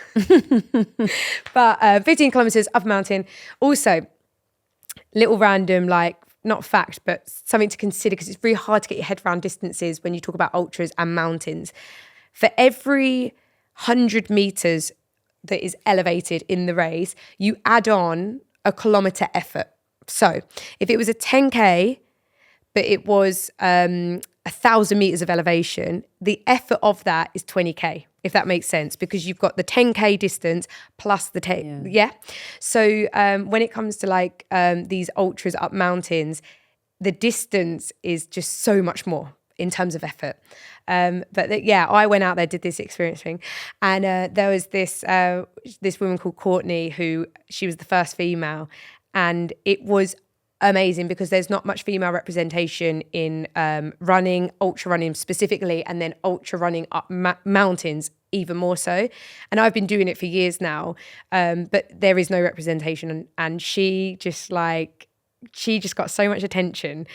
But 15 kilometers up a mountain. Also, little random, like, not fact, but something to consider, because it's really hard to get your head around distances when you talk about ultras and mountains. For every 100 meters that is elevated in the race, you add on a kilometer effort. So if it was a 10K, but it was 1,000 meters of elevation, the effort of that is 20K, if that makes sense, because you've got the 10K distance plus the 10. Yeah. So when it comes to like these ultras up mountains, the distance is just so much more in terms of effort. I went out there, did this experience thing, and there was this woman called Courtney, who she was the first female, and it was amazing because there's not much female representation in running, ultra running specifically, and then ultra running up mountains even more so. And I've been doing it for years now, but there is no representation. And she just got so much attention.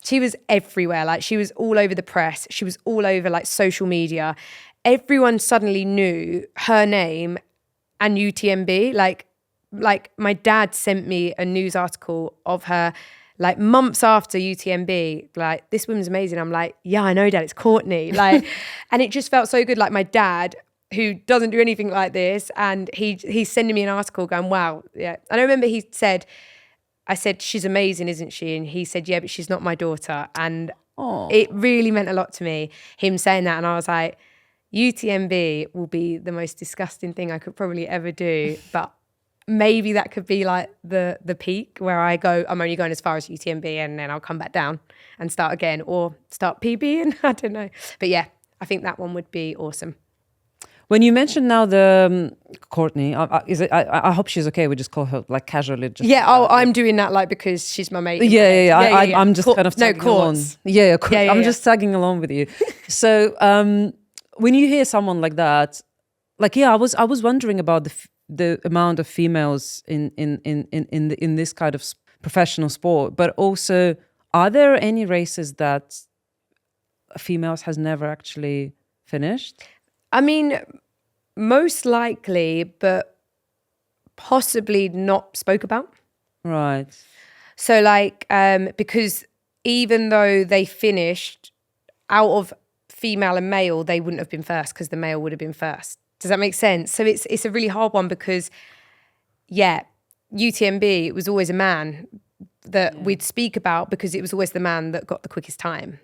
She was everywhere. Like, she was all over the press. She was all over like social media. Everyone suddenly knew her name and UTMB. Like my dad sent me a news article of her like months after UTMB, like, this woman's amazing. I'm like, yeah, I know, Dad, it's Courtney. Like, and it just felt so good. Like, my dad, who doesn't do anything like this, and he's sending me an article going, wow, yeah. And I remember I said, she's amazing, isn't she? And he said, yeah, but she's not my daughter. And it really meant a lot to me, him saying that. And I was like, UTMB will be the most disgusting thing I could probably ever do, but maybe that could be like the peak where I'm only going as far as UTMB and then I'll come back down and start again, or start PBing. I don't know. But yeah, I think that one would be awesome. When you mentioned now the Courtney, I hope she's okay. We just call her like casually. I'm doing that like because she's my mate. Yeah. I'm just kind of tagging along. Yeah, I'm just tagging along with you. So when you hear someone like that, like, I was wondering about the amount of females in this kind of professional sport, but also, are there any races that females has never actually finished? I mean, most likely, but possibly not spoke about. Right. So like, because even though they finished out of female and male, they wouldn't have been first because the male would have been first. Does that make sense? So it's a really hard one because, UTMB, it was always a man that we'd speak about because it was always the man that got the quickest time.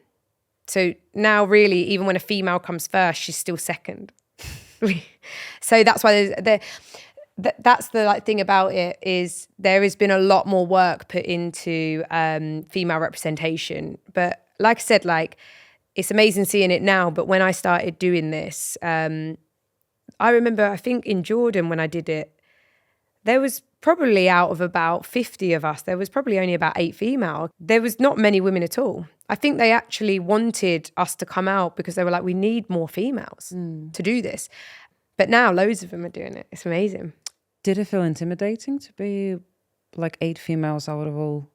So now really, even when a female comes first, she's still second. So that's why that's the like thing about it, is there has been a lot more work put into female representation. But like I said, like, it's amazing seeing it now. But when I started doing this, I remember, I think in Jordan when I did it, there was probably out of about 50 of us, there was probably only about 8 female. There was not many women at all. I think they actually wanted us to come out because they were like, we need more females to do this. But now loads of them are doing it. It's amazing. Did it feel intimidating to be like 8 females out of all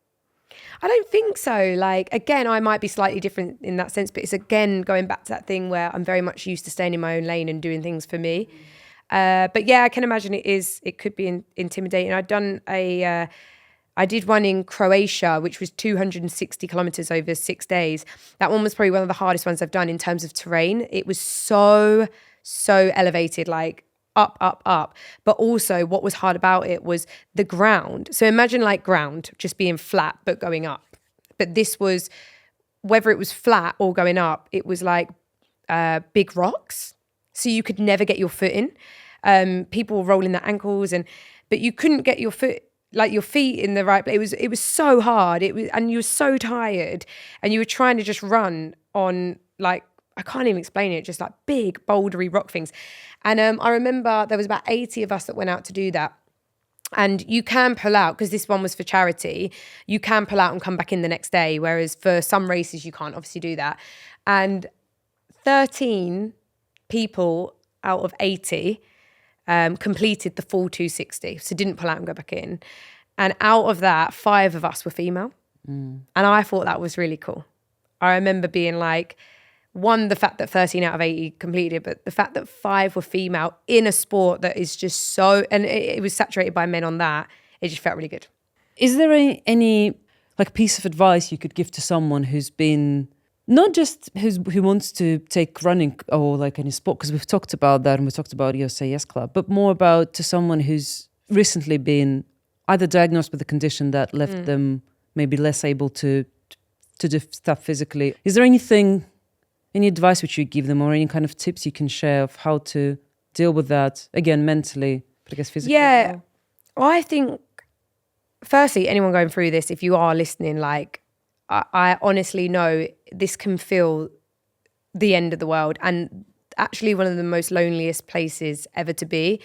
I don't think so. Like, again, I might be slightly different in that sense, but it's again going back to that thing where I'm very much used to staying in my own lane and doing things for me. But yeah, I can imagine it could be intimidating. I did one in Croatia, which was 260 kilometers over 6 days. That one was probably one of the hardest ones I've done in terms of terrain. It was so elevated, like up, up, up. But also what was hard about it was the ground. So imagine like ground just being flat, but going up. But this was, whether it was flat or going up, it was like big rocks. So you could never get your foot in. People were rolling their ankles, but you couldn't get your feet in the right place. It was so hard. And you were so tired, and you were trying to just run on, like, I can't even explain it, just like big bouldery rock things. And I remember there was about 80 of us that went out to do that. And you can pull out, because this one was for charity, you can pull out and come back in the next day, whereas for some races you can't obviously do that. And 13 people out of 80 completed the full 260, so didn't pull out and go back in. And out of that, 5 of us were female. And I thought that was really cool. I remember being like, one, the fact that 13 out of 80 completed, but the fact that 5 were female in a sport that is just so, and it was saturated by men on that, it just felt really good. Is there any like piece of advice you could give to someone who's been, not just who wants to take running or like any sport, because we've talked about that and we talked about your Say Yes Club, but more about to someone who's recently been either diagnosed with a condition that left them maybe less able to do stuff physically. Is there any advice which you give them, or any kind of tips you can share of how to deal with that, again, mentally, but I guess physically? Yeah, well, I think, firstly, anyone going through this, if you are listening, like, I honestly know this can feel the end of the world, and actually one of the most loneliest places ever to be.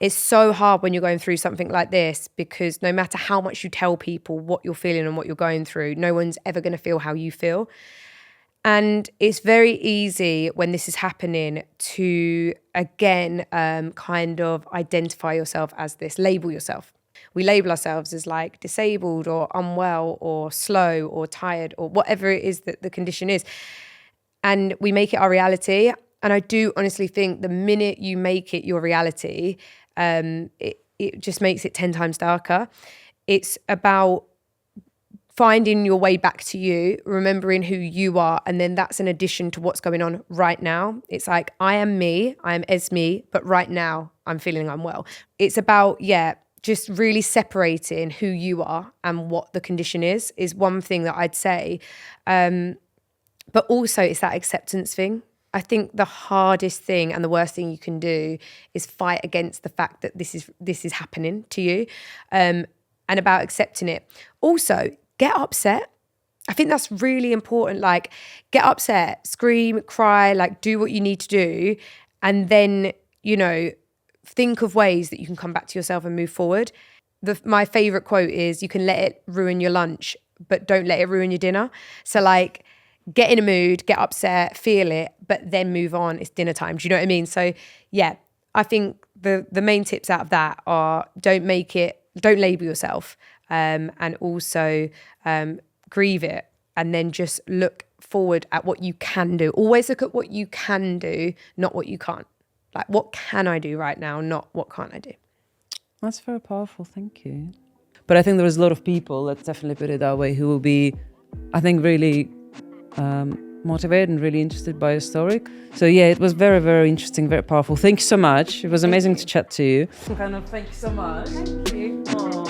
It's so hard when you're going through something like this, because no matter how much you tell people what you're feeling and what you're going through, no one's ever going to feel how you feel. And it's very easy when this is happening to, again, kind of identify yourself as this, label yourself. We label ourselves as like disabled or unwell or slow or tired or whatever it is that the condition is. And we make it our reality. And I do honestly think the minute you make it your reality, it just makes it 10 times darker. It's about finding your way back to you, remembering who you are, and then that's an addition to what's going on right now. It's like, I am me, I am Esmee, but right now I'm feeling unwell. It's about, just really separating who you are and what the condition is one thing that I'd say. But also it's that acceptance thing. I think the hardest thing and the worst thing you can do is fight against the fact that this is happening to you, and about accepting it. Also, get upset. I think that's really important. Like, get upset, scream, cry, like, do what you need to do. And then, think of ways that you can come back to yourself and move forward. My favorite quote is, you can let it ruin your lunch, but don't let it ruin your dinner. So like, get in a mood, get upset, feel it, but then move on. It's dinner time. Do you know what I mean? So yeah, I think the main tips out of that are, don't label yourself. And also grieve it, and then just look forward at what you can do. Always look at what you can do, not what you can't. Like, what can I do right now, not what can't I do. That's very powerful, thank you. But I think there's a lot of people, let's definitely put it that way, who will be, I think, really motivated and really interested by your story. So yeah, it was very, very interesting, very powerful. Thank you so much. It was amazing to chat to you. Thank you so much. Thank you. Aww.